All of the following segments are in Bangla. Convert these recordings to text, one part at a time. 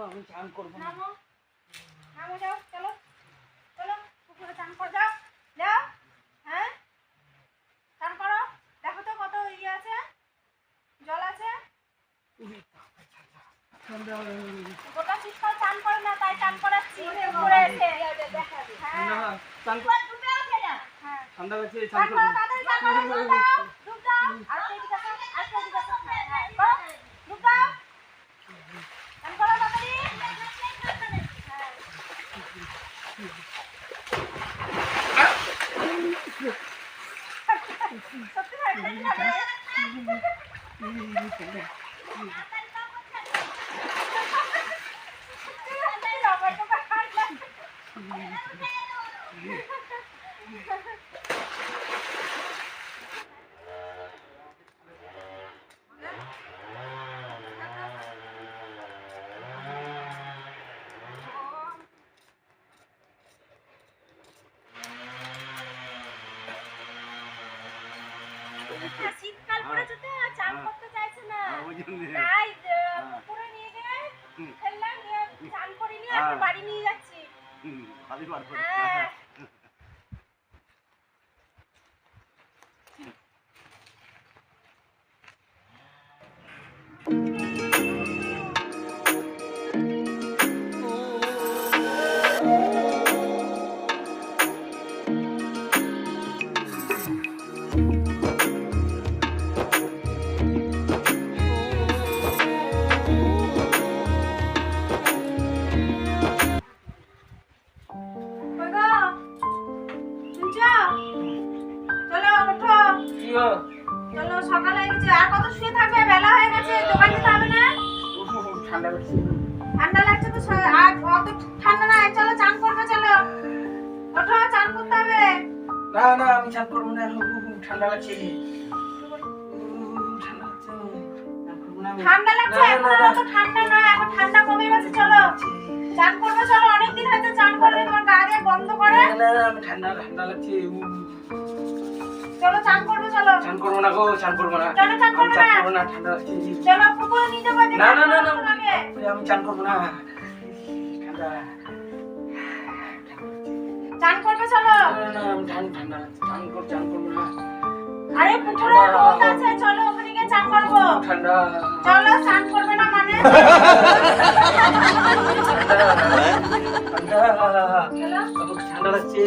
আমি চান করবো না। নামো নামো, যাও, চলো চলো পুকুরে চান করে যাও, যাও। হ্যাঁ চান করো, দেখো তো কত ইয়ে আছে, জল আছে। গোটা শীতকাল চান করে না, তাই চান করাচ্ছি পুকুরে এসে। হ্যাঁ ঠান্ডা লাগছে, চান চান করো, করবো। তাড়াতাড়ি চান করো, ডুব দাও, ডুব দাও। আর এদিকে আসো, আর এদিকে আসো। হ্যাঁ, করো, ডুব দাও, চান করো তাড়াতাড়ি। সত্যি ভাই শীতকাল পড়েছে তো, চান করতে চাইছে না, তাই পুকুরে নিয়ে গিয়ে ফেললাম, নিয়ে চান করিনি, আর বাড়ি নিয়ে যাচ্ছি। হ্যাঁ চলো, সকাল হয়ে গেছে, আর কত শুয়ে থাকবে, বেলা হয়ে গেছে, দোকান যেতে হবে না? ঠান্ডা লাগছে। ঠান্ডা লাগছে তো, আর অত ঠান্ডা না, চলো চান করবে, চলো ওঠো, চান করতে হবে। না না, আমি চান করবো না, ঠান্ডা লাগছে। ঠান্ডা লাগছে, এখন অত ঠান্ডা নয়, এখন ঠান্ডা কমে গেছে, চলো চান করবে, চলো, অনেকদিন হয়েছে চান করবে, তোমার গা দিয়ে গন্ধ করে। না না, আমি ঠান্ডা লাগছে। চলো চান করবে, চলো। চান করবো না গো, চান করবো না। চলো চান করবে না, চান করবো না, ঠান্ডা লাগছে। চলো পুকুরে নিয়ে যাবো। না না না না, আমি চান করবো না, ঠান্ডা। চান করবে, চলো। না না, আমি ঠান্ডা লাগছে, চান করবো না। আরে পুকুরে রোদ আছে, চলো ওখানে গিয়ে চান করবো। ঠান্ডা। চলো, চান করবে না মানে? ঠান্ডা লাগছে,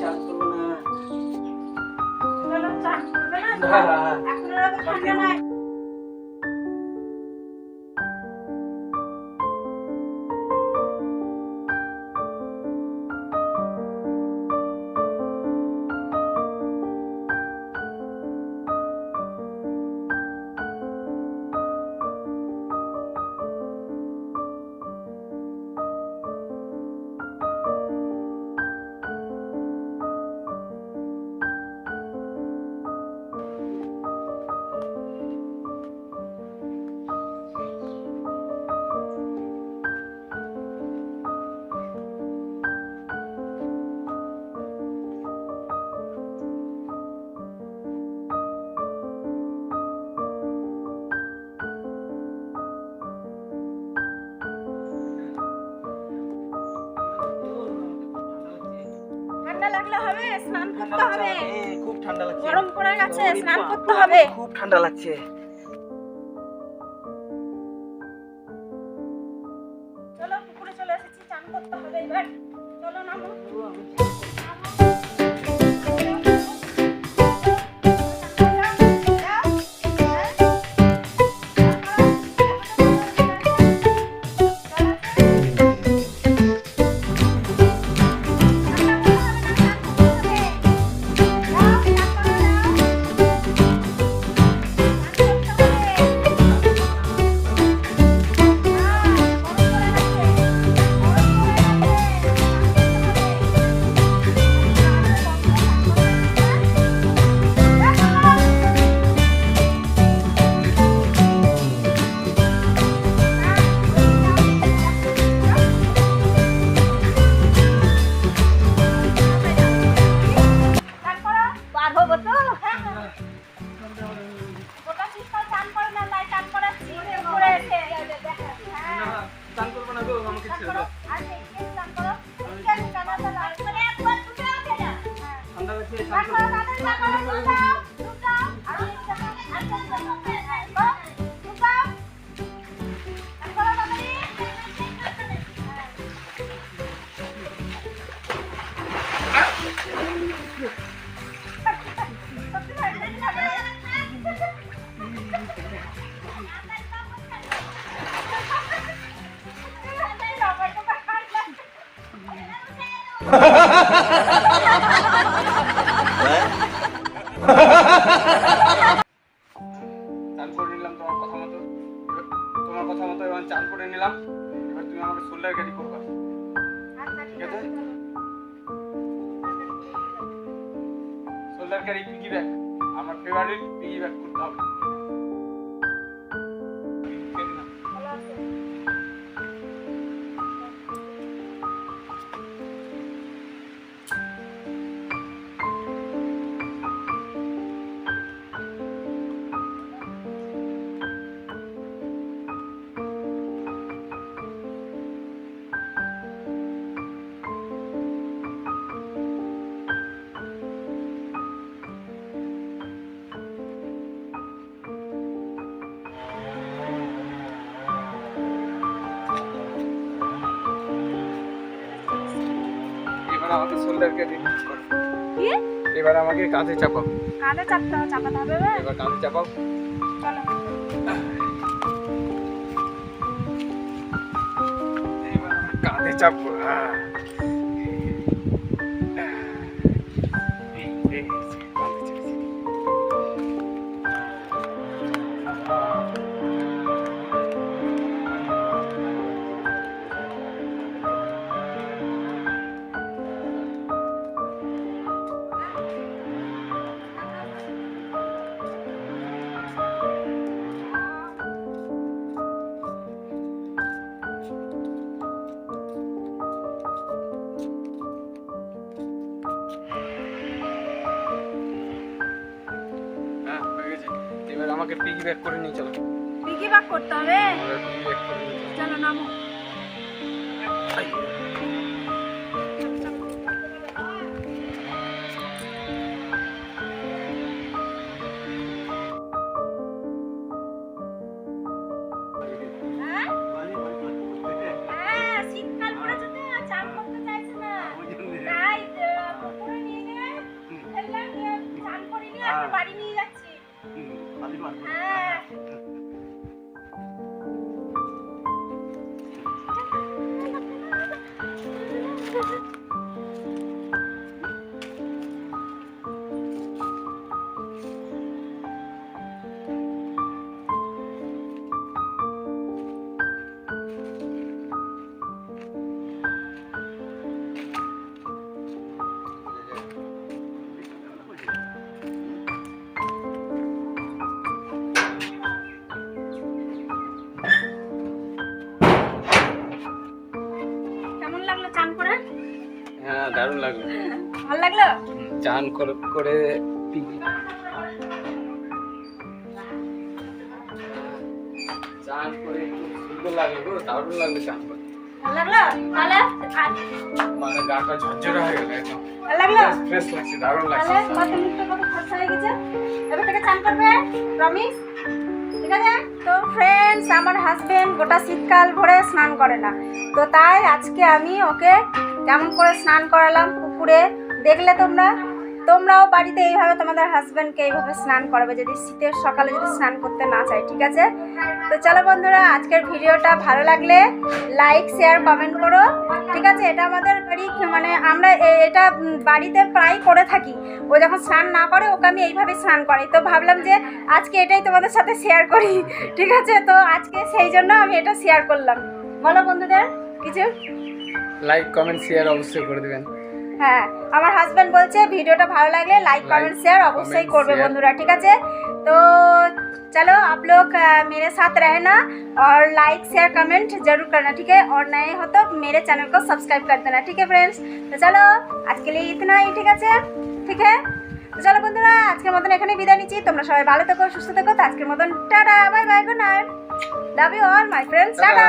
চান করবো না। চলো চান করবে না, এখন আর তো ঠান্ডা নাই। ঠান্ডা লাগলে হবে, স্নান করতে হবে। খুব ঠান্ডা লাগছে, গরম পড়ে গেছে, স্নান করতে হবে। খুব ঠান্ডা লাগছে। চলো পুকুরে চলে এসেছি, চান করতে হবে এবার, চলো নামো। স্নান করো আর এদিকে স্নান করো এদিকে আসো কানাটা লাল করে একবার দুটো উঠে যাও ঠান্ডা লাগছে স্নান করো তাদের স্নান করো দুটাও আর এদিকে আসো আস্তে আস্তে করো দুটাও স্নান করো তাড়াতাড়ি সত্যি ভাই চান করে নিলাম তোমার কথা মতো এবার চান করে নিলাম। এবার তুমি আমাকে শোল্ডার ক্যারি করবা, ঠিক আছে? শোল্ডার ক্যারি পিগি ব্যাগ, আমার ফেভারিট পিগি ব্যাগ করতে হবে। এবার আমাকে শোল্ডার ক্যারি করো। কি এবার আমাকে কাঁধে চাপাও। কাঁধে চাপাতে হবে এবার কাঁধে চাপাও। চলো এবার আমি কাঁধে চাপবো। এই কাঁধে চাপছি। হয়ে গেছে। এবার আমাকে পিগি ব্যাক করে নিয়ে চলো। পিগি ব্যাক করতে হবে এবার পিগি ব্যাক করে নিয়ে চলো। চলো নামো হ্যাঁ শীতকাল পড়েছে তো চান করতে চাইছে না তাই পুকুরে নিয়ে গিয়ে ফেললাম চান করিনি আর বাড়ি নিয়ে যাচ্ছি হ্যাঁ কেমন লাগলো চান করে হ্যাঁ দারুণ লাগলো। ভালো লাগলো চান করে পিগি চান করে খুব সুন্দর লাগলো গো, দারুণ লাগলো চান করে। ভালো লাগলো তাহলে মানে গাটা ঝরঝরে হয়ে গেল একদম। ভালো লাগলো ফ্রেশ লাগছে, দারুণ লাগছে। তাহলে কত মুখটা কত খরচা হয়ে গেছে এবার থেকে চান করবে প্রমিস ঠিক আছে তো ফ্রেন্ডস আমার হাজবেন্ড গোটা শীতকাল ভরে স্নান করে না তো তাই আজকে আমি ওকে কেমন করে স্নান করালাম পুকুরে দেখলে তোমরাও বাড়িতে এইভাবে তোমাদের হাজবেন্ডকে এইভাবে স্নান করাবে যদি শীতের সকালে যদি স্নান করতে না চায় ঠিক আছে তো চলো বন্ধুরা আজকের ভিডিওটা ভালো লাগলে লাইক শেয়ার কমেন্ট করো ঠিক আছে এটা আমাদের বাড়ি মানে আমরা এটা বাড়িতে প্রায় করে থাকি ও যখন স্নান না করে ওকে আমি এইভাবে স্নান করাই তো ভাবলাম যে আজকে এটাই তোমাদের সাথে শেয়ার করি ঠিক আছে তো আজকে সেই জন্য আমি এটা শেয়ার করলাম বলো বন্ধুদের কিছু লাইক কমেন্ট শেয়ার অবশ্যই করে দিবেন। হ্যাঁ আমার হাজবেন্ড বলছে ভিডিওটা ভালো লাগলে লাइक कमेंट शेयर अवश्य करबे बंधुरा ठीक है तो चलो आप लोग मेरे साथ रहना और लाइक शेयर कमेंट जरूर करना ठीक है और नए हो तो मेरे चैनल को सब्सक्राइब कर देना ठीक है फ्रेंड्स तो चलो आज के लिए इतना ही ठीक है तो चलो बंधुरा आज के मतन एखाने विदाय निচ্ছি তোমরা সবাই ভালো থেকো সুস্থ থেকো তো আজকের মতন tata bye bye good night love you all my friends tata.